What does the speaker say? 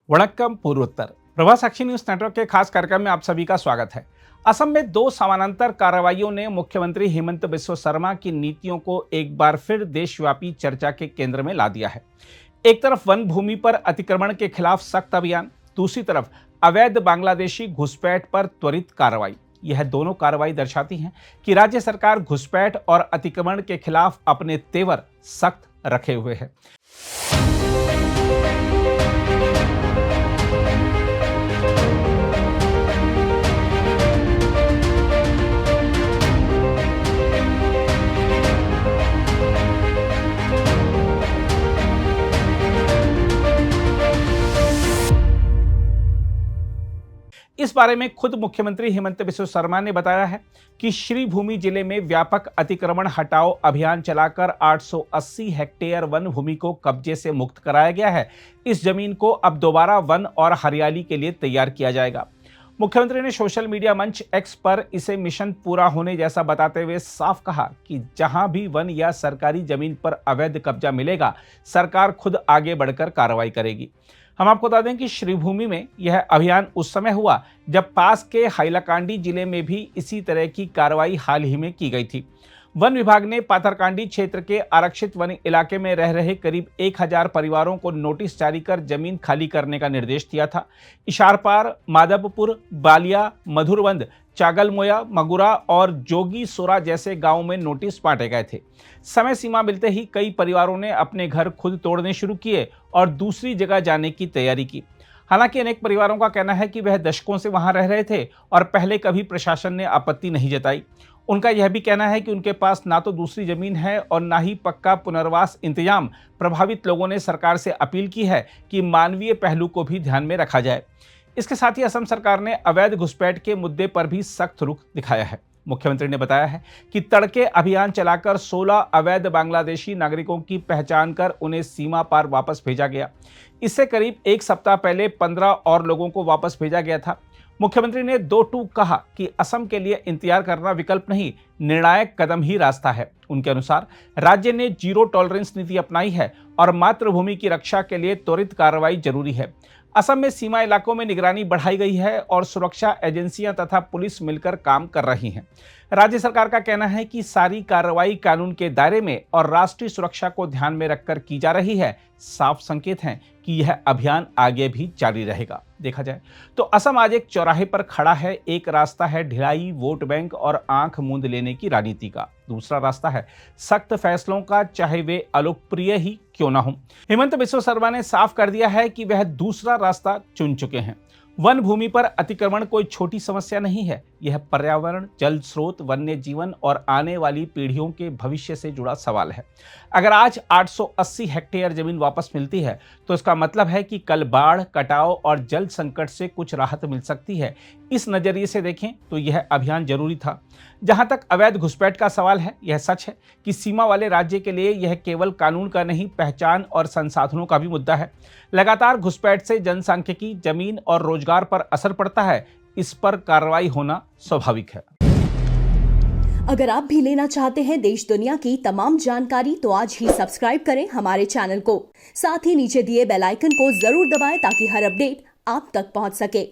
वणक्कम पूर्वोत्तर प्रभा साक्षी news network के खास कार्यक्रम में आप सभी का स्वागत है। असम में दो समानांतर कार्रवाइयों ने मुख्यमंत्री हेमंत बिस्वा शर्मा की नीतियों को एक बार फिर देशव्यापी चर्चा के केंद्र में ला दिया है। एक तरफ वन भूमि पर अतिक्रमण के खिलाफ सख्त अभियान, दूसरी तरफ अवैध बांग्लादेशी घुसपैठ पर त्वरित कार्रवाई। यह दोनों कार्रवाई दर्शाती हैं कि राज्य सरकार घुसपैठ और अतिक्रमण के खिलाफ अपने तेवर सख्त रखे हुए है। इस बारे में खुद मुख्यमंत्री हेमंत बिस्वा शर्मा ने बताया है कि श्रीभूमि जिले में व्यापक अतिक्रमण हटाओ अभियान चलाकर 880 हेक्टेयर वन भूमि को कब्जे से मुक्त कराया गया है। इस जमीन को अब दोबारा वन और हरियाली के लिए तैयार किया जाएगा। मुख्यमंत्री ने सोशल मीडिया मंच एक्स पर इसे मिशन पूरा होने जैसा बताते हुए साफ कहा कि जहां भी वन या सरकारी जमीन पर अवैध कब्जा मिलेगा, सरकार खुद आगे बढ़कर कार्रवाई करेगी। हम आपको बता दें कि श्रीभूमि में यह अभियान उस समय हुआ जब पास के हाइलाकांडी जिले में भी इसी तरह की कार्रवाई हाल ही में की गई थी। वन विभाग ने पाथरकांडी क्षेत्र के आरक्षित वन इलाके में रह रहे करीब 1000 परिवारों को नोटिस जारी कर जमीन खाली करने का निर्देश दिया था। इशारपार, माधवपुर, बालिया, मधुरवंद, चागलमोया, मगुरा और जोगी सोरा जैसे गांवों में नोटिस बांटे गए थे। समय सीमा मिलते ही कई परिवारों ने अपने घर खुद तोड़ने शुरू किए और दूसरी जगह जाने की तैयारी की। हालांकि अनेक परिवारों का कहना है कि वह दशकों से वहां रह रहे थे और पहले कभी प्रशासन ने आपत्ति नहीं जताई। उनका यह भी कहना है कि उनके पास ना तो दूसरी जमीन है और ना ही पक्का पुनर्वास इंतजाम। प्रभावित लोगों ने सरकार से अपील की है कि मानवीय पहलू को भी ध्यान में रखा जाए। इसके साथ ही असम सरकार ने अवैध घुसपैठ के मुद्दे पर भी सख्त रुख दिखाया है। मुख्यमंत्री ने बताया है कि तड़के अभियान चलाकर 16 अवैध बांग्लादेशी नागरिकों की पहचान कर उन्हें सीमा पार वापस भेजा गया। इससे करीब एक सप्ताह पहले 15 और लोगों को वापस भेजा गया था। मुख्यमंत्री ने दो टूक कहा कि असम के लिए इंतजार करना विकल्प नहीं, निर्णायक कदम ही रास्ता है। उनके अनुसार राज्य ने जीरो टॉलरेंस नीति अपनाई है और मातृभूमि की रक्षा के लिए त्वरित कार्रवाई जरूरी है। असम में सीमा इलाकों में निगरानी बढ़ाई गई है और सुरक्षा एजेंसियां तथा पुलिस मिलकर काम कर रही हैं। राज्य सरकार का कहना है कि सारी कार्रवाई कानून के दायरे में और राष्ट्रीय सुरक्षा को ध्यान में रखकर की जा रही है। साफ संकेत हैं कि यह अभियान आगे भी जारी रहेगा। देखा जाए तो असम आज एक चौराहे पर खड़ा है। एक रास्ता है ढिलाई, वोट बैंक और आंख मूंद लेने की राजनीति का। दूसरा रास्ता है सख्त फैसलों का, चाहे वे अलोकप्रिय ही क्यों ना हो। हेमंत बिस्वा शर्मा ने साफ कर दिया है कि वह दूसरा रास्ता चुन चुके हैं। वन भूमि पर अतिक्रमण कोई छोटी समस्या नहीं है। यह पर्यावरण, जल स्रोत, वन्य जीवन और आने वाली पीढ़ियों के भविष्य से जुड़ा सवाल है। अगर आज 880 हेक्टेयर जमीन वापस मिलती है तो इसका मतलब है कि कल बाढ़, कटाव और जल संकट से कुछ राहत मिल सकती है। इस नजरिए से देखें तो यह अभियान जरूरी था। जहां तक अवैध घुसपैठ का सवाल है, यह सच है कि सीमा वाले राज्य के लिए यह केवल कानून का नहीं, पहचान और संसाधनों का भी मुद्दा है। लगातार घुसपैठ से जनसांख्यिकी, जमीन और रोजगार पर असर पड़ता है। इस पर कार्रवाई होना स्वाभाविक है। अगर आप भी लेना चाहते हैं देश दुनिया की तमाम जानकारी तो आज ही सब्सक्राइब करें हमारे चैनल को। साथ ही नीचे दिए बेल आइकन को जरूर दबाएं ताकि हर अपडेट आप तक पहुंच सके।